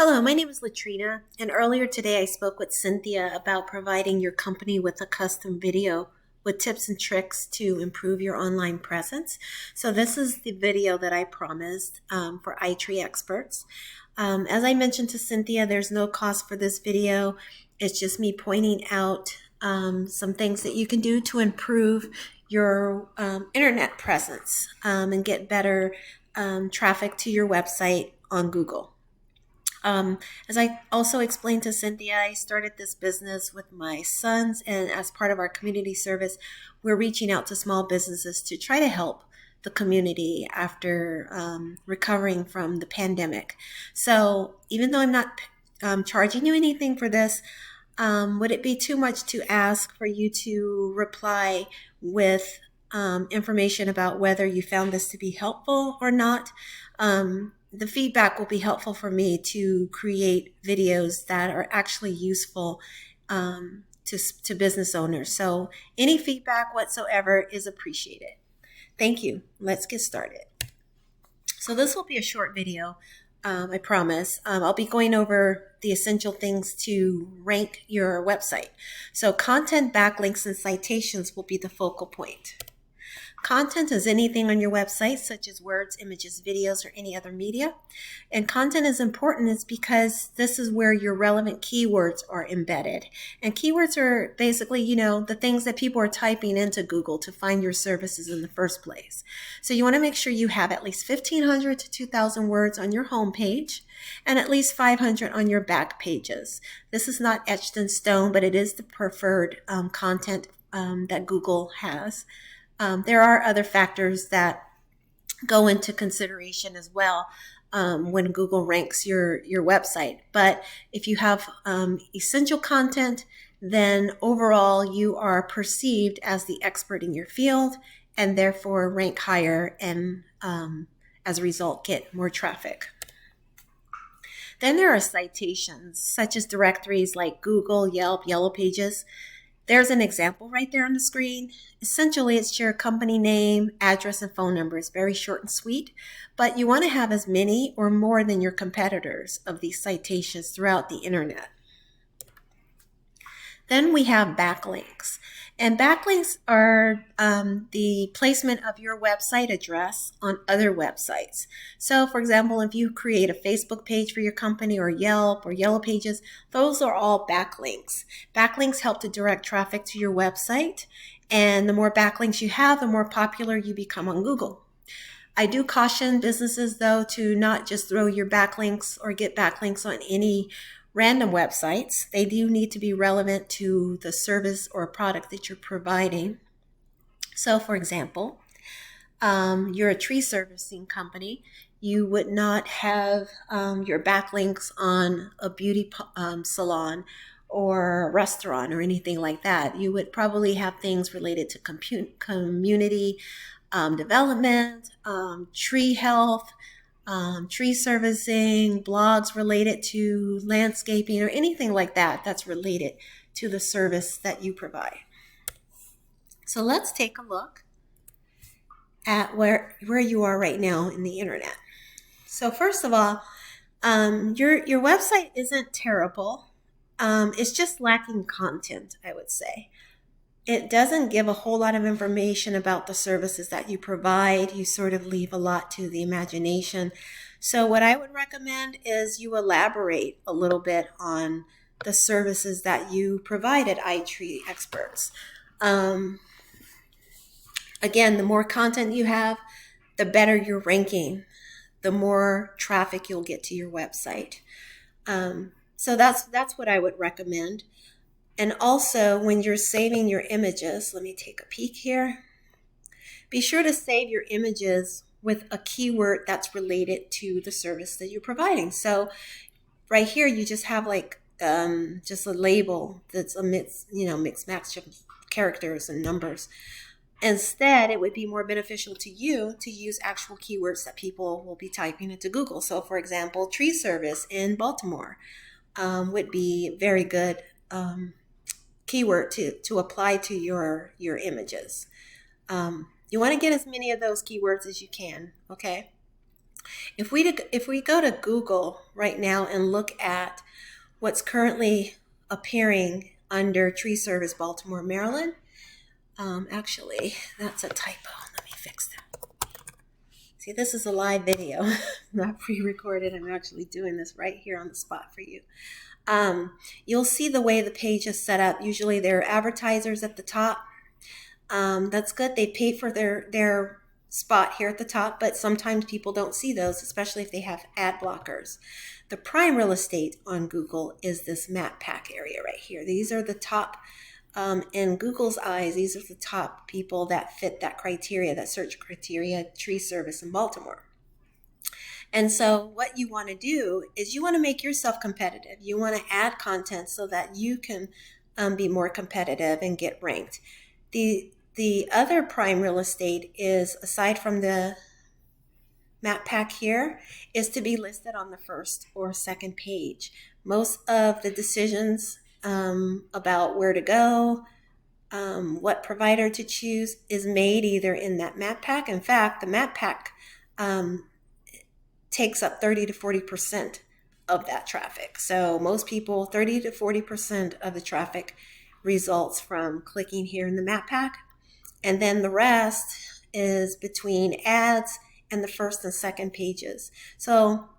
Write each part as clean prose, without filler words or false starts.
Hello, my name is Latrina, and earlier today I spoke with Cynthia about providing your company with a custom video with tips and tricks to improve your online presence. So this is the video that I promised for iTree experts. As I mentioned to Cynthia, there's no cost for this video. It's just me pointing out some things that you can do to improve your internet presence and get better traffic to your website on Google. As I also explained to Cynthia, I started this business with my sons, and as part of our community service, we're reaching out to small businesses to try to help the community after recovering from the pandemic. So even though I'm not charging you anything for this, would it be too much to ask for you to reply with information about whether you found this to be helpful or not? The feedback will be helpful for me to create videos that are actually useful to business owners. So any feedback whatsoever is appreciated. Thank you. Let's get started. So this will be a short video, I promise. I'll be going over the essential things to rank your website. So content, backlinks, and citations will be the focal point. Content is anything on your website, such as words, images, videos, or any other media. And content is important is because this is where your relevant keywords are embedded. And keywords are basically, the things that people are typing into Google to find your services in the first place. So you want to make sure you have at least 1,500 to 2,000 words on your home page and at least 500 on your back pages. This is not etched in stone, but it is the preferred content that Google has. There are other factors that go into consideration as well when Google ranks your website. But if you have essential content, then overall you are perceived as the expert in your field and therefore rank higher and as a result get more traffic. Then there are citations such as directories like Google, Yelp, Yellow Pages. There's an example right there on the screen. Essentially, it's your company name, address, and phone number. It's very short and sweet, but you want to have as many or more than your competitors of these citations throughout the internet. Then we have backlinks. And backlinks are the placement of your website address on other websites. So for example, if you create a Facebook page for your company or Yelp or Yellow Pages, those are all backlinks. Backlinks help to direct traffic to your website. And the more backlinks you have, the more popular you become on Google. I do caution businesses, though, to not just throw your backlinks or get backlinks on any random websites. They do need to be relevant to the service or product that you're providing. So for example, you're a tree servicing company. You would not have your backlinks on a beauty salon or a restaurant or anything like that. You would probably have things related to community development, tree health, tree servicing, blogs related to landscaping, or anything like that that's related to the service that you provide. So let's take a look at where you are right now in the internet. So first of all, your website isn't terrible. It's just lacking content, I would say. It doesn't give a whole lot of information about the services that you provide. You sort of leave a lot to the imagination. So what I would recommend is you elaborate a little bit on the services that you provide at iTree Experts. Again, the more content you have, the better your ranking, the more traffic you'll get to your website. So that's what I would recommend. And also, when you're saving your images, let me take a peek here. Be sure to save your images with a keyword that's related to the service that you're providing. So right here, you just have like just a label that's a mixed match of characters and numbers. Instead, it would be more beneficial to you to use actual keywords that people will be typing into Google. So for example, tree service in Baltimore would be very good keyword to apply to your images. You want to get as many of those keywords as you can, okay? If we go to Google right now and look at what's currently appearing under Tree Service Baltimore, Maryland, actually, that's a typo. Let me fix that. See, this is a live video, not pre-recorded. I'm actually doing this right here on the spot for you. You'll see the way the page is set up. Usually there are advertisers at the top. That's good. They pay for their spot here at the top, but sometimes people don't see those, especially if they have ad blockers. The prime real estate on Google is this map pack area right here. These are the top, in Google's eyes, these are the top people that fit that criteria, that search criteria, tree service in Baltimore. And so what you want to do is you want to make yourself competitive. You want to add content so that you can be more competitive and get ranked. The other prime real estate is, aside from the map pack here, is to be listed on the first or second page. Most of the decisions about where to go, what provider to choose is made either in that map pack. In fact, the map pack takes up 30 to 40% of that traffic. So most people, 30 to 40% of the traffic results from clicking here in the map pack. And then the rest is between ads and the first and second pages. So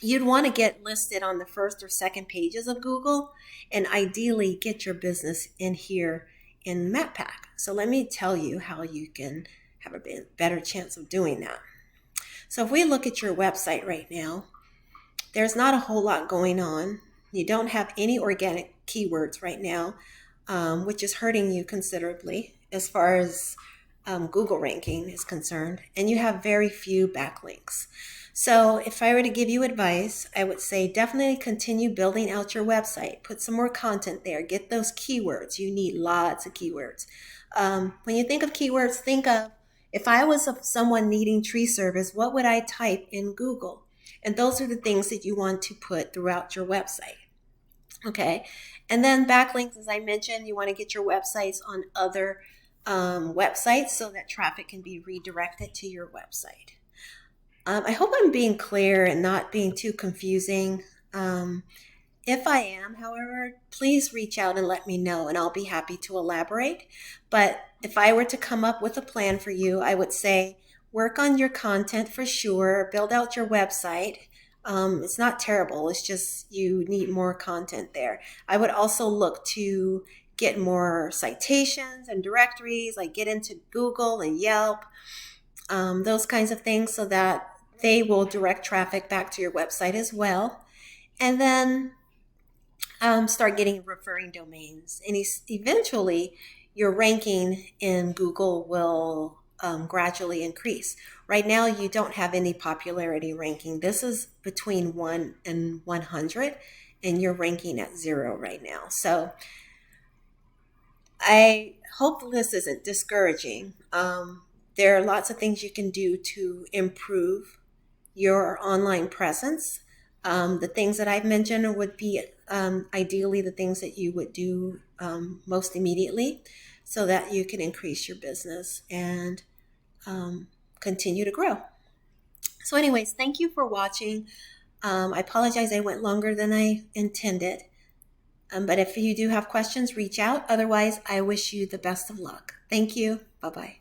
you'd want to get listed on the first or second pages of Google and ideally get your business in here in map pack. So let me tell you how you can have a better chance of doing that. So if we look at your website right now, there's not a whole lot going on. You don't have any organic keywords right now, which is hurting you considerably as far as Google ranking is concerned. And you have very few backlinks. So if I were to give you advice, I would say definitely continue building out your website. Put some more content there. Get those keywords. You need lots of keywords. When you think of keywords, think of, if I was someone needing tree service, what would I type in Google? And those are the things that you want to put throughout your website. Okay. And then backlinks, as I mentioned, you want to get your websites on other websites so that traffic can be redirected to your website. I hope I'm being clear and not being too confusing. If I am, however, please reach out and let me know, and I'll be happy to elaborate. But if I were to come up with a plan for you, I would say work on your content for sure, build out your website. It's not terrible, it's just you need more content there. I would also look to get more citations and directories, like get into Google and Yelp, those kinds of things, so that they will direct traffic back to your website as well. And then start getting referring domains. And eventually your ranking in Google will gradually increase. Right now you don't have any popularity ranking. This is between 1 and 100, and you're ranking at 0 right now. So I hope this isn't discouraging. There are lots of things you can do to improve your online presence. The things that I've mentioned would be ideally the things that you would do most immediately, so that you can increase your business and continue to grow. So anyways, thank you for watching. I apologize I went longer than I intended. But if you do have questions, reach out. Otherwise, I wish you the best of luck. Thank you. Bye-bye.